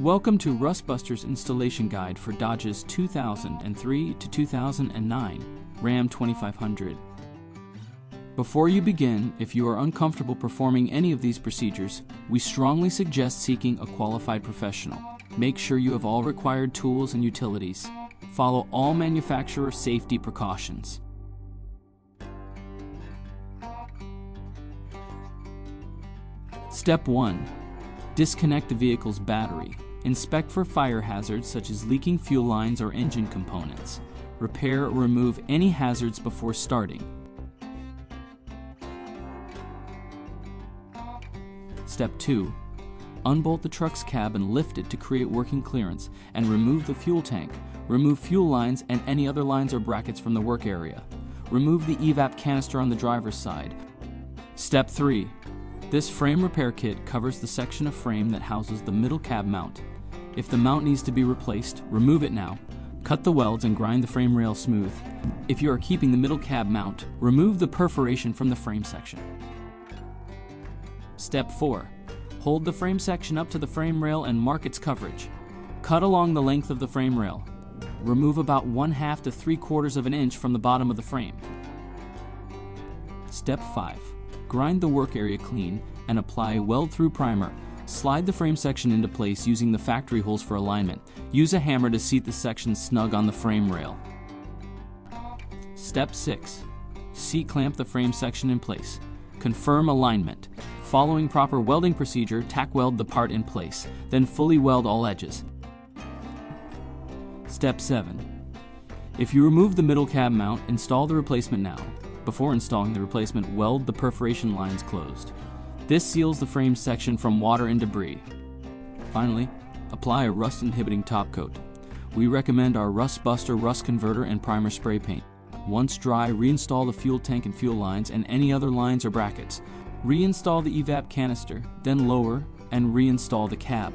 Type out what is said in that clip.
Welcome to Rustbuster's installation guide for Dodge's 2003 to 2009 Ram 2500. Before you begin, if you are uncomfortable performing any of these procedures, we strongly suggest seeking a qualified professional. Make sure you have all required tools and utilities. Follow all manufacturer safety precautions. Step 1. Disconnect the vehicle's battery. Inspect for fire hazards such as leaking fuel lines or engine components. Repair or remove any hazards before starting. Step 2. Unbolt the truck's cab and lift it to create working clearance and remove the fuel tank. Remove fuel lines and any other lines or brackets from the work area. Remove the evap canister on the driver's side. Step 3. This frame repair kit covers the section of frame that houses the middle cab mount. If the mount needs to be replaced, remove it now. Cut the welds and grind the frame rail smooth. If you are keeping the middle cab mount, remove the perforation from the frame section. Step 4. Hold the frame section up to the frame rail and mark its coverage. Cut along the length of the frame rail. Remove about 1/2 to 3/4 of an inch from the bottom of the frame. Step 5. Grind the work area clean and apply weld-through primer. Slide the frame section into place using the factory holes for alignment. Use a hammer to seat the section snug on the frame rail. Step 6. Seat clamp the frame section in place. Confirm alignment. Following proper welding procedure, tack weld the part in place, then fully weld all edges. Step 7. If you remove the middle cab mount, install the replacement now. Before installing the replacement, weld the perforation lines closed. This seals the frame section from water and debris. Finally, apply a rust-inhibiting top coat. We recommend our Rustbuster Rust Converter and Primer Spray Paint. Once dry, reinstall the fuel tank and fuel lines and any other lines or brackets. Reinstall the evap canister, then lower and reinstall the cab.